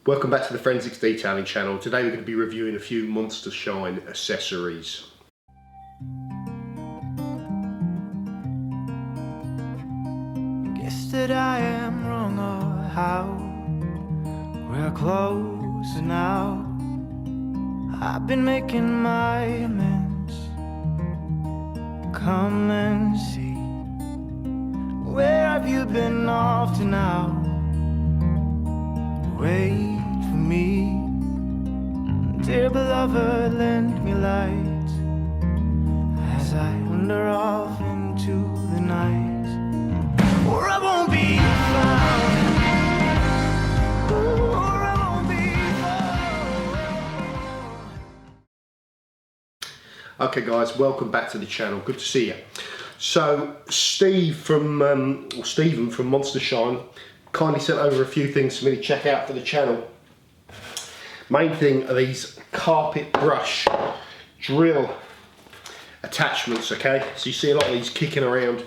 Welcome back to the Forensics Detailing channel. Today we're going to be reviewing a few Monstershine accessories. Guess that I am wrong or how we're close now. I've been making my amends. Come and see. Where have you been off to now? Wait for me, dear beloved, lend me light as I wander off into the night, or I won't be found, or I won't be found. Okay guys, welcome back to the channel, good to see you. So Stephen from Monstershine kindly sent over a few things for me to check out for the channel. Main thing are these carpet brush drill attachments, okay? So you see a lot of these kicking around.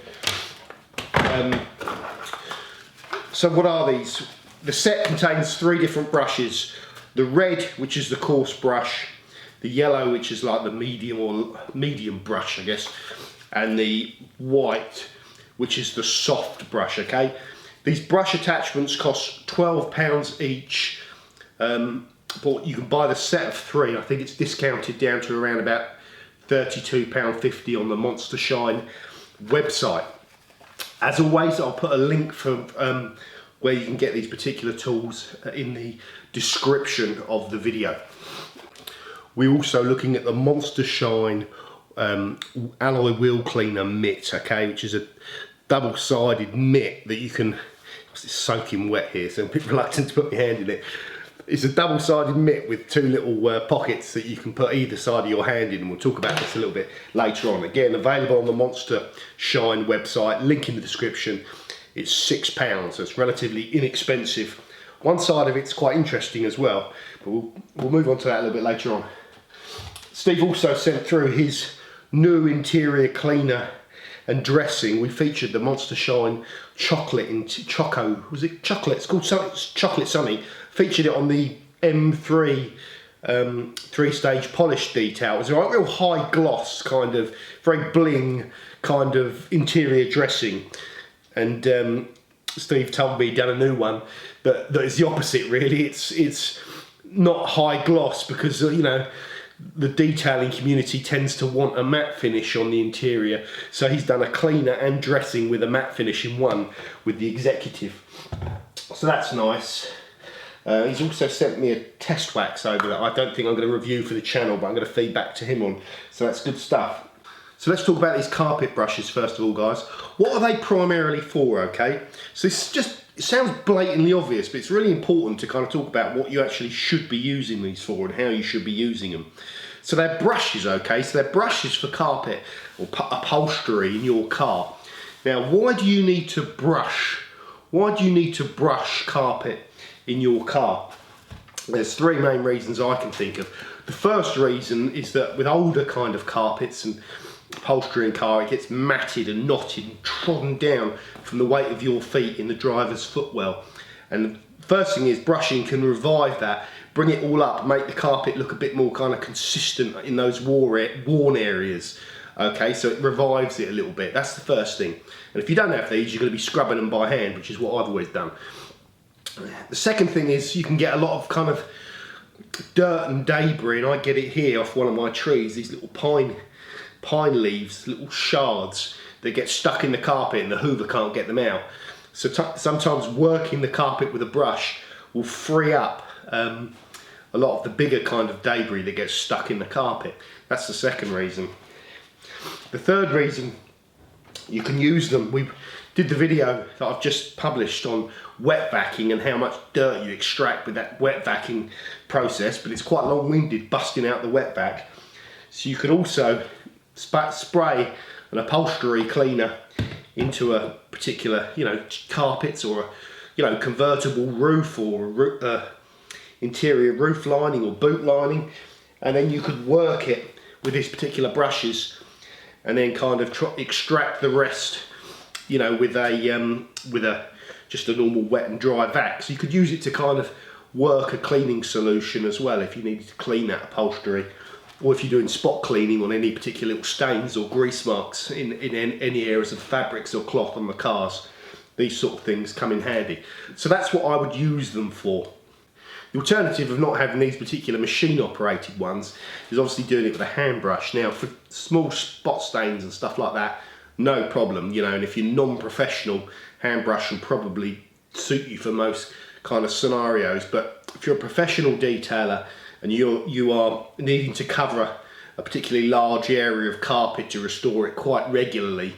So what are these? The set contains 3 different brushes. The red, which is the coarse brush, the yellow, which is like the medium brush, I guess, and the white, which is the soft brush, okay? These brush attachments cost £12 each, but you can buy the set of 3. I think it's discounted down to around about £32.50 on the Monstershine website. As always, I'll put a link for where you can get these particular tools in the description of the video. We're also looking at the Monstershine alloy wheel cleaner mitt, okay, which is a double-sided mitt that you can, it's soaking wet here so I'm a bit reluctant to put my hand in it. It's a double-sided mitt with 2 little pockets that you can put either side of your hand in, and we'll talk about this a little bit later on. Again, available on the Monstershine website, link in the description. It's £6, so it's relatively inexpensive. One side of it's quite interesting as well, but we'll move on to that a little bit later on. Steve also sent through his new interior cleaner and dressing. We featured the Monstershine chocolate in Choco, was it chocolate? It's called Chocolate Sunny. Featured it on the M3 3-stage polish detail. It was a real high gloss, kind of very bling kind of interior dressing. And Steve told me he'd done a new one that is the opposite really. It's not high gloss because you know the detailing community tends to want a matte finish on the interior, so he's done a cleaner and dressing with a matte finish in one with the executive, so that's nice. He's also sent me a test wax over that I don't think I'm going to review for the channel, but I'm going to feed back to him on, so that's good stuff. So let's talk about these carpet brushes first of all, guys. What are they primarily for, okay? So this just, it sounds blatantly obvious, but it's really important to kind of talk about what you actually should be using these for and how you should be using them. So they're brushes, okay? So they're brushes for carpet or upholstery in your car. Now, why do you need to brush? Why do you need to brush carpet in your car? There's 3 main reasons I can think of. The first reason is that with older kind of carpets and upholstery in car, it gets matted and knotted and trodden down from the weight of your feet in the driver's footwell. And the first thing is brushing can revive that, bring it all up, make the carpet look a bit more kind of consistent in those worn areas. Okay, so it revives it a little bit. That's the first thing. And if you don't have these, you're going to be scrubbing them by hand, which is what I've always done. The second thing is you can get a lot of kind of dirt and debris, and I get it here off one of my trees, these little pine leaves, little shards that get stuck in the carpet and the hoover can't get them out. So sometimes working the carpet with a brush will free up a lot of the bigger kind of debris that gets stuck in the carpet. That's the second reason. The third reason you can use them, we did the video that I've just published on wet vacuuming and how much dirt you extract with that wet vacuuming process, but it's quite long-winded busting out the wet vac. So you could also spray an upholstery cleaner into a particular, you know, carpets or a, you know, convertible roof or interior roof lining or boot lining, and then you could work it with these particular brushes and then kind of extract the rest, you know, with a just a normal wet and dry vac. So you could use it to kind of work a cleaning solution as well if you need to clean that upholstery, or if you're doing spot cleaning on any particular little stains or grease marks in any areas of fabrics or cloth on the cars. These sort of things come in handy. So that's what I would use them for. The alternative of not having these particular machine operated ones is obviously doing it with a hand brush. Now for small spot stains and stuff like that, no problem, you know, and if you're non-professional, hand brush will probably suit you for most kind of scenarios. But if you're a professional detailer and you are needing to cover a particularly large area of carpet to restore it quite regularly,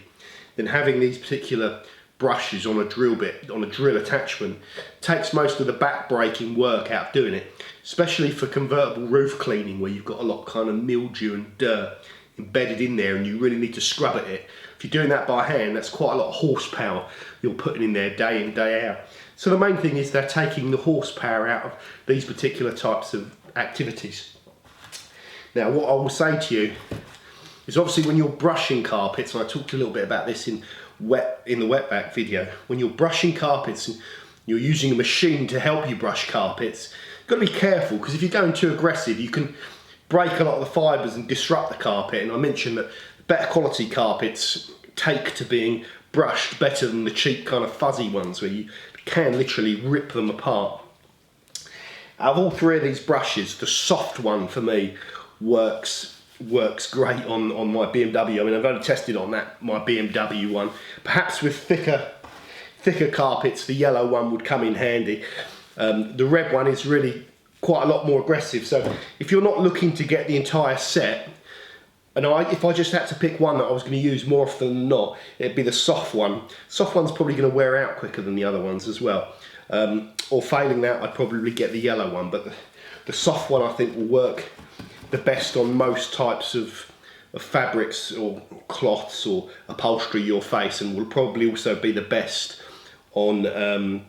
then having these particular brushes on a drill bit, on a drill attachment, takes most of the back breaking work out doing it, especially for convertible roof cleaning where you've got a lot of kind of mildew and dirt embedded in there and you really need to scrub at it. If you're doing that by hand, that's quite a lot of horsepower you're putting in there day in, day out. So the main thing is they're taking the horsepower out of these particular types of activities. Now what I will say to you is obviously when you're brushing carpets, and I talked a little bit about this in the wetback video, when you're brushing carpets and you're using a machine to help you brush carpets, you've got to be careful, because if you're going too aggressive you can break a lot of the fibres and disrupt the carpet. And I mentioned that better quality carpets take to being brushed better than the cheap kind of fuzzy ones where you can literally rip them apart. Out of all three of these brushes, the soft one for me works great on my BMW. I mean, I've only tested on my BMW one. Perhaps with thicker carpets, the yellow one would come in handy. The red one is really quite a lot more aggressive. So if you're not looking to get the entire set, and if I just had to pick one that I was going to use more often than not, it'd be the soft one. Soft one's probably going to wear out quicker than the other ones as well. Or failing that, I'd probably get the yellow one. But the soft one I think will work the best on most types of fabrics or cloths or upholstery you'll face, and will probably also be the best on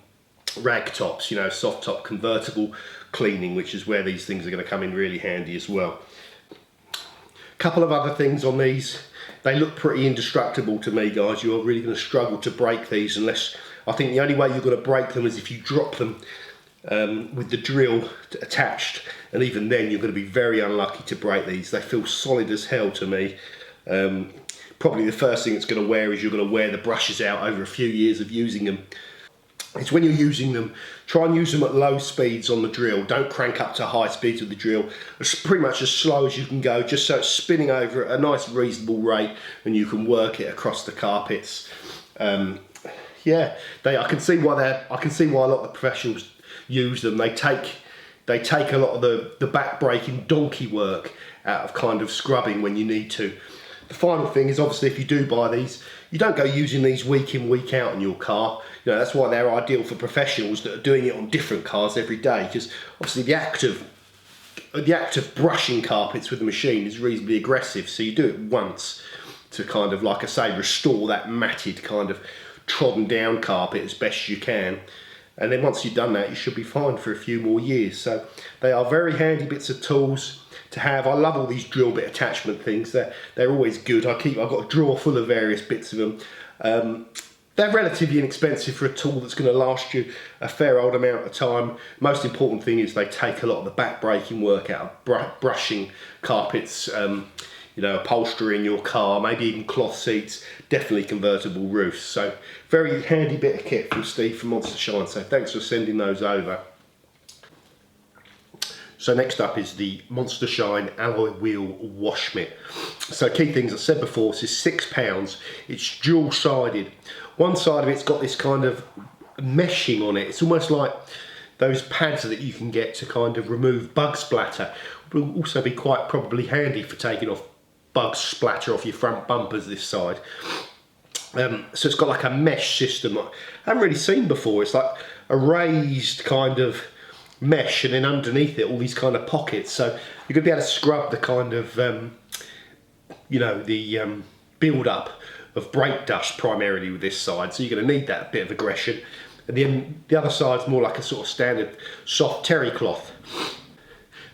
rag tops, you know, soft top convertible cleaning, which is where these things are going to come in really handy as well. Couple of other things on these, they look pretty indestructible to me, guys. You're really going to struggle to break these unless, I think the only way you're going to break them is if you drop them with the drill attached, and even then you're going to be very unlucky to break these. They feel solid as hell to me. Probably the first thing it's going to wear is you're going to wear the brushes out over a few years of using them. It's when you're using them, try and use them at low speeds on the drill. Don't crank up to high speeds with the drill. It's pretty much as slow as you can go, just so it's spinning over at a nice reasonable rate and you can work it across the carpets. Yeah, I can see why a lot of the professionals use them. They take a lot of the back breaking donkey work out of kind of scrubbing when you need to. The final thing is, obviously, if you do buy these, you don't go using these week in, week out in your car. You know, that's why they're ideal for professionals that are doing it on different cars every day, because obviously the act of brushing carpets with the machine is reasonably aggressive. So you do it once to kind of, like I say, restore that matted kind of trodden down carpet as best you can. And then once you've done that, you should be fine for a few more years. So they are very handy bits of tools to have. I love all these drill bit attachment things. They're always good. I've got a drawer full of various bits of them. They're relatively inexpensive for a tool that's going to last you a fair old amount of time. Most important thing is they take a lot of the back breaking work out of brushing carpets, you know, upholstery in your car, maybe even cloth seats, definitely convertible roofs. So very handy bit of kit from Steve from Monstershine. So thanks for sending those over. So next up is the Monstershine alloy wheel wash mitt. So key things I said before, this is £6. It's dual sided. One side of it's got this kind of meshing on it. It's almost like those pads that you can get to kind of remove bug splatter. Will also be quite probably handy for taking off bug splatter off your front bumpers this side. So it's got like a mesh system I haven't really seen before. It's like a raised kind of mesh, and then underneath it all these kind of pockets, so you're going to be able to scrub the kind of you know, the build up of brake dust primarily with this side, so you're going to need that bit of aggression. And then the other side's more like a sort of standard soft terry cloth.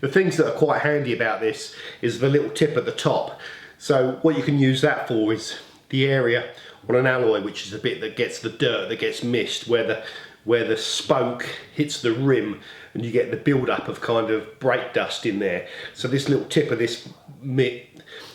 The things that are quite handy about this is the little tip at the top. So what you can use that for is the area on an alloy, which is the bit that gets the dirt, that gets missed, where the spoke hits the rim and you get the build-up of kind of brake dust in there. So this little tip of this mitt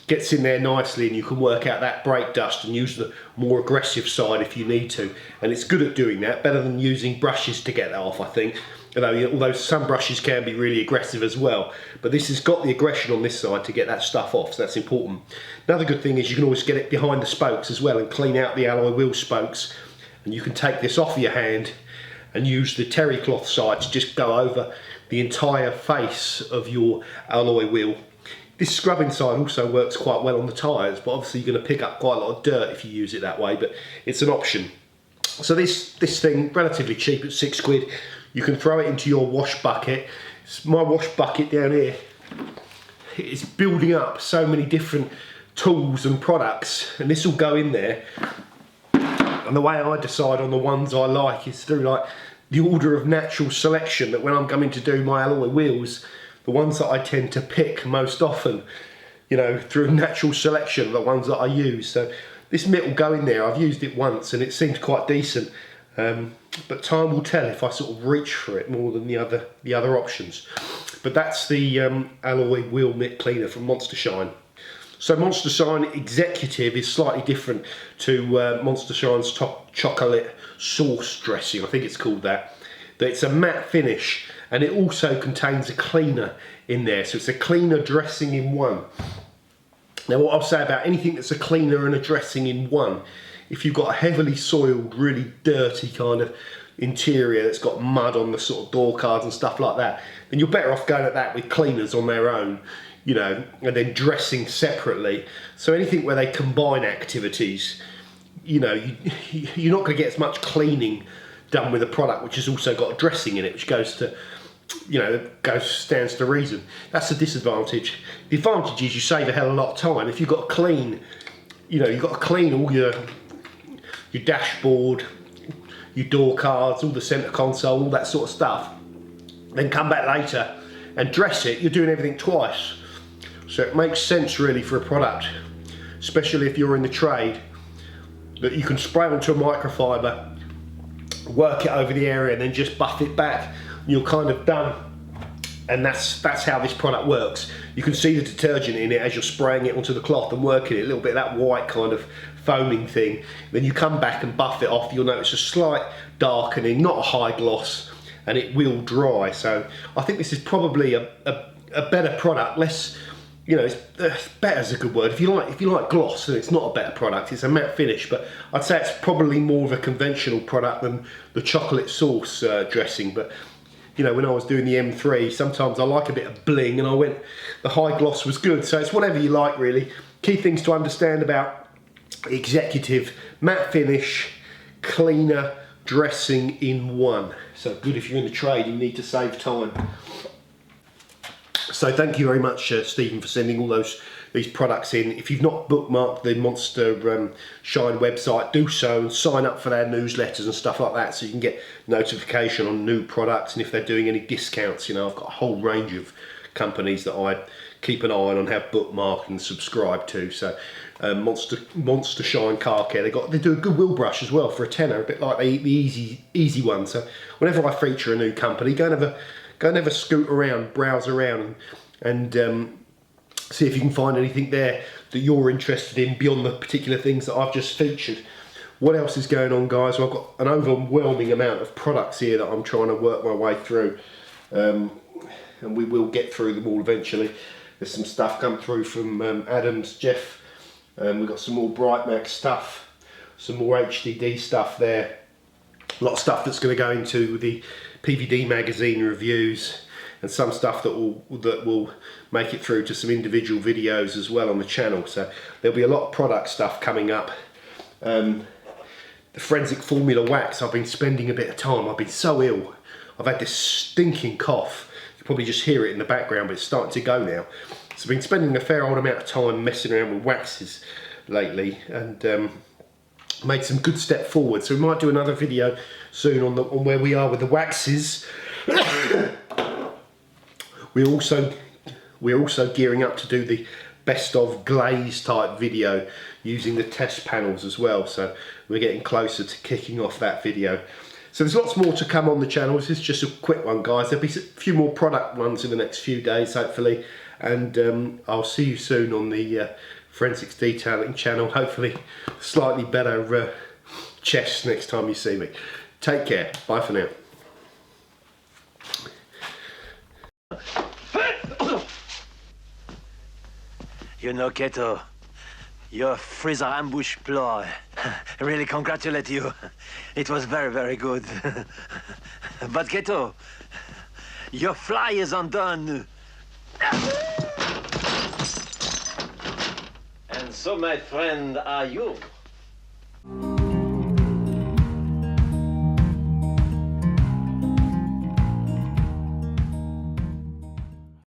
gets in there nicely, and you can work out that brake dust and use the more aggressive side if you need to. And it's good at doing that, better than using brushes to get that off, I think. Although some brushes can be really aggressive as well, but this has got the aggression on this side to get that stuff off, so that's important. Another good thing is you can always get it behind the spokes as well and clean out the alloy wheel spokes, and you can take this off your hand and use the terry cloth side to just go over the entire face of your alloy wheel. This scrubbing side also works quite well on the tyres, but obviously you're going to pick up quite a lot of dirt if you use it that way, but it's an option. So this thing, relatively cheap at £6. You can throw it into your wash bucket. My wash bucket down here is building up so many different tools and products, and this will go in there. And the way I decide on the ones I like is through like the order of natural selection, that when I'm coming to do my alloy wheels, the ones that I tend to pick most often, you know, through natural selection, are the ones that I use. So this mitt will go in there. I've used it once and it seems quite decent. But time will tell if I sort of reach for it more than the other options. But that's the alloy wheel mitt cleaner from Monstershine. So Monstershine Executive is slightly different to Monstershine's chocolate sauce dressing, I think it's called that. It's a matte finish, and it also contains a cleaner in there. So it's a cleaner dressing in one. Now what I'll say about anything that's a cleaner and a dressing in one, if you've got a heavily soiled, really dirty kind of interior that's got mud on the sort of door cards and stuff like that, then you're better off going at that with cleaners on their own, you know, and then dressing separately. So anything where they combine activities, you know, you're not going to get as much cleaning done with a product which has also got a dressing in it, which goes to, you know, stands to reason. That's the disadvantage. The advantage is you save a hell of a lot of time. If you've got to clean, you know, you've got to clean all your dashboard, your door cards, all the centre console, all that sort of stuff, then come back later and dress it, you're doing everything twice. So it makes sense really for a product, especially if you're in the trade, that you can spray onto a microfiber, work it over the area and then just buff it back. You're kind of done. And that's how this product works. You can see the detergent in it as you're spraying it onto the cloth and working it, a little bit of that white kind of foaming thing. Then you come back and buff it off, you'll notice a slight darkening, not a high gloss, and it will dry. So I think this is probably a better product, less, you know, better is a good word. If you like gloss, then it's not a better product, it's a matte finish, but I'd say it's probably more of a conventional product than the chocolate sauce dressing. But you know, when I was doing the M3, sometimes I like a bit of bling, and the high gloss was good. So it's whatever you like really. Key things to understand about Executive: matte finish, cleaner, dressing in one. So good if you're in the trade, you need to save time. So thank you very much, Stephen, for sending all these products in. If you've not bookmarked the Monstershine website, do so and sign up for their newsletters and stuff like that, so you can get notification on new products and if they're doing any discounts. You know, I've got a whole range of companies that I keep an eye on, have bookmarked and subscribe to. So Monstershine Car Care, they do a good wheel brush as well for a tenner, a bit like the easy one. So whenever I feature a new company, go and have a scoot around, browse around, and see if you can find anything there that you're interested in beyond the particular things that I've just featured. What else is going on, guys? Well, I've got an overwhelming amount of products here that I'm trying to work my way through, and we will get through them all eventually. There's some stuff come through from Adams, Jeff. We've got some more Brightmax stuff, some more HDD stuff there. A lot of stuff that's going to go into the PVD magazine reviews, and some stuff that will make it through to some individual videos as well on the channel. So there'll be a lot of product stuff coming up. The Forensic Formula Wax, I've been spending a bit of time. I've been so ill. I've had this stinking cough. You can probably just hear it in the background, but it's starting to go now. So I've been spending a fair old amount of time messing around with waxes lately, and made some good step forward. So we might do another video soon on where we are with the waxes. We're also gearing up to do the best of glaze type video using the test panels as well. So we're getting closer to kicking off that video. So there's lots more to come on the channel. This is just a quick one, guys. There'll be a few more product ones in the next few days, hopefully. And I'll see you soon on the Forensics Detailing channel. Hopefully slightly better chest next time you see me. Take care. Bye for now. You know, Keto, your freezer ambush ploy. I really congratulate you. It was very, very good. But Keto, your fly is undone. And so, my friend, are you.